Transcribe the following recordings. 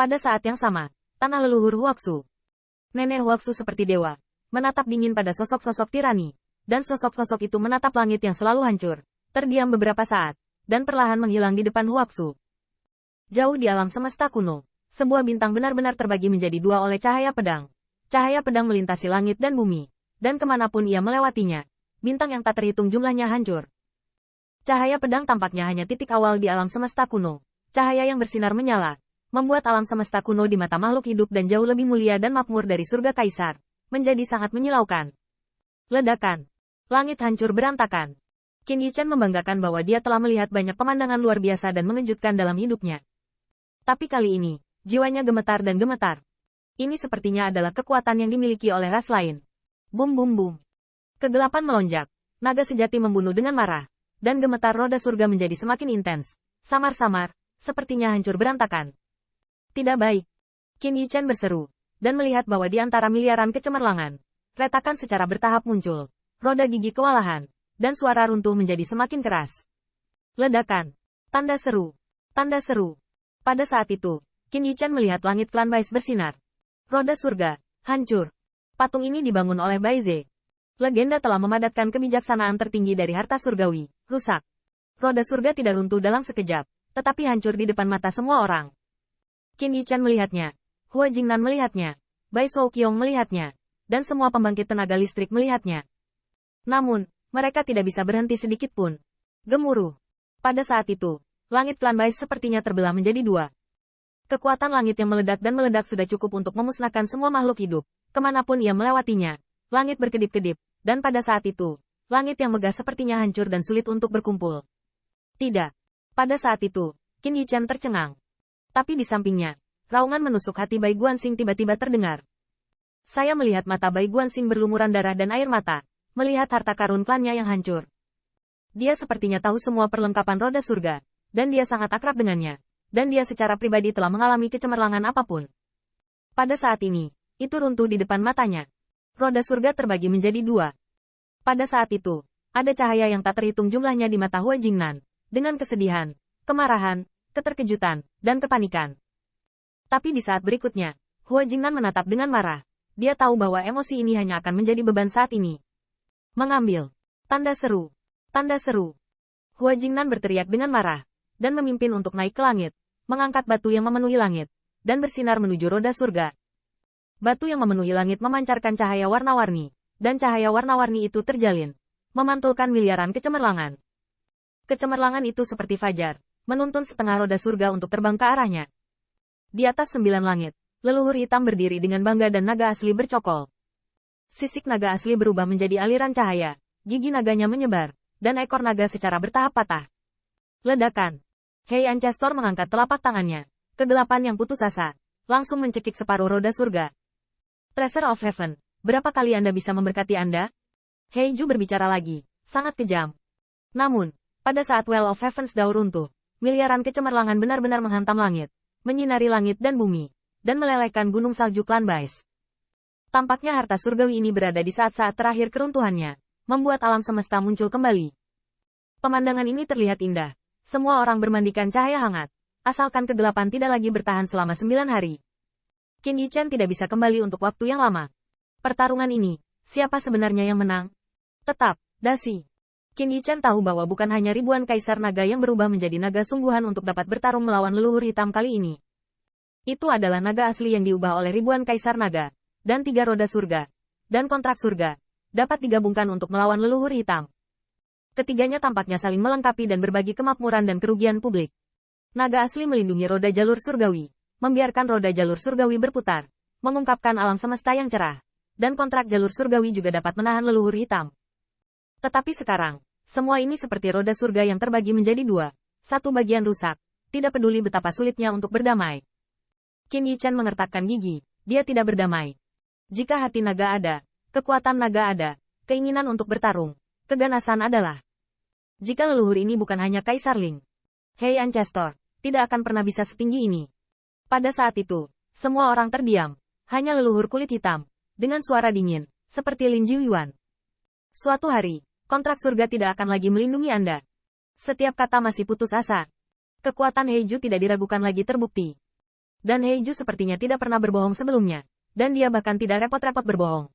Pada saat yang sama, tanah leluhur Huaxu. Nenek Huaxu seperti dewa, menatap dingin pada sosok-sosok tirani, dan sosok-sosok itu menatap langit yang selalu hancur, terdiam beberapa saat, dan perlahan menghilang di depan Huaxu. Jauh di alam semesta kuno, sebuah bintang benar-benar terbagi menjadi dua oleh cahaya pedang. Cahaya pedang melintasi langit dan bumi, dan kemanapun ia melewatinya, bintang yang tak terhitung jumlahnya hancur. Cahaya pedang tampaknya hanya titik awal di alam semesta kuno. Cahaya yang bersinar menyala, membuat alam semesta kuno di mata makhluk hidup dan jauh lebih mulia dan makmur dari surga kaisar, menjadi sangat menyilaukan. Ledakan. Langit hancur berantakan. Qin Yichen membanggakan bahwa dia telah melihat banyak pemandangan luar biasa dan mengejutkan dalam hidupnya. Tapi kali ini, jiwanya gemetar dan gemetar. Ini sepertinya adalah kekuatan yang dimiliki oleh ras lain. Bum bum bum. Kegelapan melonjak. Naga sejati membunuh dengan marah. Dan gemetar roda surga menjadi semakin intens. Samar-samar, sepertinya hancur berantakan. Tidak baik. Qin Yichen berseru, dan melihat bahwa di antara miliaran kecemerlangan, retakan secara bertahap muncul, roda gigi kewalahan, dan suara runtuh menjadi semakin keras. Ledakan. Tanda seru. Tanda seru. Pada saat itu, Qin Yichen melihat langit klan Bais bersinar. Roda surga, hancur. Patung ini dibangun oleh Baize. Legenda telah memadatkan kebijaksanaan tertinggi dari harta surgawi, rusak. Roda surga tidak runtuh dalam sekejap, tetapi hancur di depan mata semua orang. Qin Yichen melihatnya, Hua Jingnan melihatnya, Bai Shouqiong melihatnya, dan semua pembangkit tenaga listrik melihatnya. Namun, mereka tidak bisa berhenti sedikit pun. Gemuruh. Pada saat itu, langit klan Bais sepertinya terbelah menjadi dua. Kekuatan langit yang meledak dan meledak sudah cukup untuk memusnahkan semua makhluk hidup, kemanapun ia melewatinya. Langit berkedip-kedip, dan pada saat itu, langit yang megah sepertinya hancur dan sulit untuk berkumpul. Tidak. Pada saat itu, Qin Yichen tercengang. Tapi di sampingnya, raungan menusuk hati Bai Guanxing tiba-tiba terdengar. Saya melihat mata Bai Guanxing berlumuran darah dan air mata, melihat harta karun klannya yang hancur. Dia sepertinya tahu semua perlengkapan roda surga, dan dia sangat akrab dengannya, dan dia secara pribadi telah mengalami kecemerlangan apapun. Pada saat ini, itu runtuh di depan matanya. Roda surga terbagi menjadi dua. Pada saat itu, ada cahaya yang tak terhitung jumlahnya di mata Hua Jingnan, dengan kesedihan, kemarahan, keterkejutan, dan kepanikan. Tapi di saat berikutnya, Hua Jingnan menatap dengan marah. Dia tahu bahwa emosi ini hanya akan menjadi beban saat ini. Mengambil. Tanda seru. Tanda seru. Hua Jingnan berteriak dengan marah, dan memimpin untuk naik ke langit, mengangkat batu yang memenuhi langit, dan bersinar menuju roda surga. Batu yang memenuhi langit memancarkan cahaya warna-warni, dan cahaya warna-warni itu terjalin, memantulkan miliaran kecemerlangan. Kecemerlangan itu seperti fajar, menuntun setengah roda surga untuk terbang ke arahnya. Di atas 9 langit, leluhur hitam berdiri dengan bangga dan naga asli bercokol. Sisik naga asli berubah menjadi aliran cahaya, gigi naganya menyebar, dan ekor naga secara bertahap patah. Ledakan. Hei Ancestor mengangkat telapak tangannya. Kegelapan yang putus asa, langsung mencekik separuh roda surga. Treasure of Heaven, berapa kali Anda bisa memberkati Anda? Hei Ju berbicara lagi, sangat kejam. Namun, pada saat Well of Heaven's Dao runtuh, miliaran kecemerlangan benar-benar menghantam langit, menyinari langit dan bumi, dan melelehkan gunung salju klan Bais. Tampaknya harta surgawi ini berada di saat-saat terakhir keruntuhannya, membuat alam semesta muncul kembali. Pemandangan ini terlihat indah. Semua orang bermandikan cahaya hangat, asalkan kegelapan tidak lagi bertahan selama 9 hari. Qin Yichen tidak bisa kembali untuk waktu yang lama. Pertarungan ini, siapa sebenarnya yang menang? Tetap, dasi. Qin Yichen tahu bahwa bukan hanya ribuan kaisar naga yang berubah menjadi naga sungguhan untuk dapat bertarung melawan leluhur hitam kali ini. Itu adalah naga asli yang diubah oleh ribuan kaisar naga, dan 3 roda surga, dan kontrak surga, dapat digabungkan untuk melawan leluhur hitam. Ketiganya tampaknya saling melengkapi dan berbagi kemakmuran dan kerugian publik. Naga asli melindungi roda jalur surgawi, membiarkan roda jalur surgawi berputar, mengungkapkan alam semesta yang cerah, dan kontrak jalur surgawi juga dapat menahan leluhur hitam. Tetapi sekarang, semua ini seperti roda surga yang terbagi menjadi 2, satu bagian rusak, tidak peduli betapa sulitnya untuk berdamai. Qin Yichen mengertakkan gigi, dia tidak berdamai. Jika hati naga ada, kekuatan naga ada, keinginan untuk bertarung, keganasan adalah. Jika leluhur ini bukan hanya Kaisar Ling, Hei Ancestor, tidak akan pernah bisa setinggi ini. Pada saat itu, semua orang terdiam, hanya leluhur kulit hitam, dengan suara dingin, seperti Lin Jiuyuan. Suatu hari, kontrak surga tidak akan lagi melindungi Anda. Setiap kata masih putus asa. Kekuatan Heiju tidak diragukan lagi terbukti. Dan Heiju sepertinya tidak pernah berbohong sebelumnya, dan dia bahkan tidak repot-repot berbohong.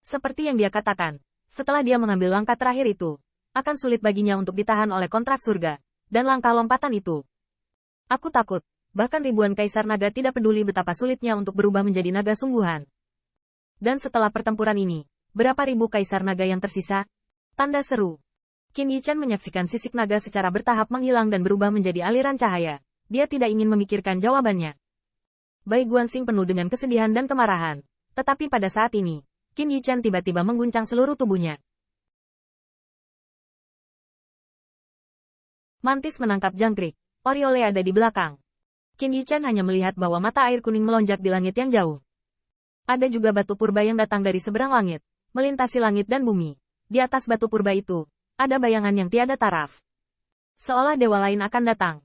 Seperti yang dia katakan, setelah dia mengambil langkah terakhir itu, akan sulit baginya untuk ditahan oleh kontrak surga, dan langkah lompatan itu. Aku takut, bahkan ribuan kaisar naga tidak peduli betapa sulitnya untuk berubah menjadi naga sungguhan. Dan setelah pertempuran ini, berapa ribu kaisar naga yang tersisa? Tanda seru. Qin Yichan menyaksikan sisik naga secara bertahap menghilang dan berubah menjadi aliran cahaya. Dia tidak ingin memikirkan jawabannya. Bai Guanxing penuh dengan kesedihan dan kemarahan. Tetapi pada saat ini, Qin Yichan tiba-tiba mengguncang seluruh tubuhnya. Mantis menangkap jangkrik. Oriole ada di belakang. Qin Yichan hanya melihat bahwa mata air kuning melonjak di langit yang jauh. Ada juga batu purba yang datang dari seberang langit, melintasi langit dan bumi. Di atas batu purba itu, ada bayangan yang tiada taraf. Seolah dewa lain akan datang.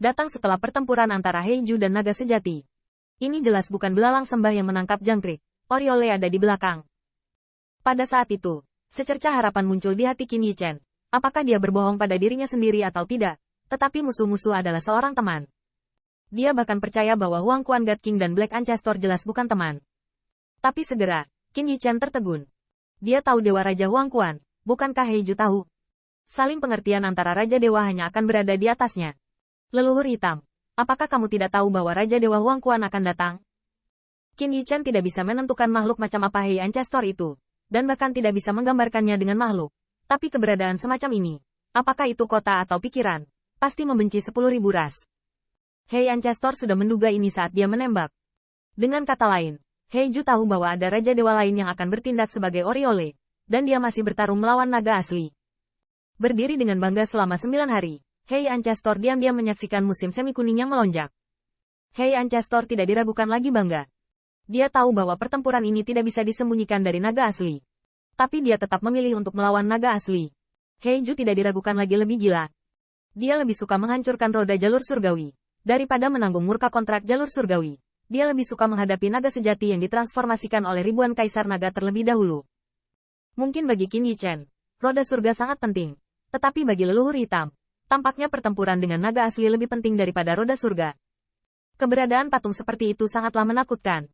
Datang setelah pertempuran antara Heiju dan naga sejati. Ini jelas bukan belalang sembah yang menangkap jangkrik. Oriole ada di belakang. Pada saat itu, secercah harapan muncul di hati Qin Yichan. Apakah dia berbohong pada dirinya sendiri atau tidak? Tetapi musuh-musuh adalah seorang teman. Dia bahkan percaya bahwa Huang Quan God King dan Black Ancestor jelas bukan teman. Tapi segera, Qin Yichan tertegun. Dia tahu Dewa Raja Huang Quan, bukankah Heiju tahu? Saling pengertian antara Raja Dewa hanya akan berada di atasnya. Leluhur hitam, apakah kamu tidak tahu bahwa Raja Dewa Huang Quan akan datang? Qin Yichan tidak bisa menentukan makhluk macam apa Hei Ancestor itu, dan bahkan tidak bisa menggambarkannya dengan makhluk. Tapi keberadaan semacam ini, apakah itu kota atau pikiran, pasti membenci 10.000 ras. Hei Ancestor sudah menduga ini saat dia menembak. Dengan kata lain, Heiju tahu bahwa ada Raja Dewa lain yang akan bertindak sebagai Oriole, dan dia masih bertarung melawan naga asli. Berdiri dengan bangga selama 9 hari, Hei Ancestor diam-diam menyaksikan musim semi kuning yang melonjak. Hei Ancestor tidak diragukan lagi bangga. Dia tahu bahwa pertempuran ini tidak bisa disembunyikan dari naga asli. Tapi dia tetap memilih untuk melawan naga asli. Heiju tidak diragukan lagi lebih gila. Dia lebih suka menghancurkan roda jalur surgawi, daripada menanggung murka kontrak jalur surgawi. Dia lebih suka menghadapi naga sejati yang ditransformasikan oleh ribuan kaisar naga terlebih dahulu. Mungkin bagi Qin Yichan, roda surga sangat penting. Tetapi bagi leluhur hitam, tampaknya pertempuran dengan naga asli lebih penting daripada roda surga. Keberadaan patung seperti itu sangatlah menakutkan.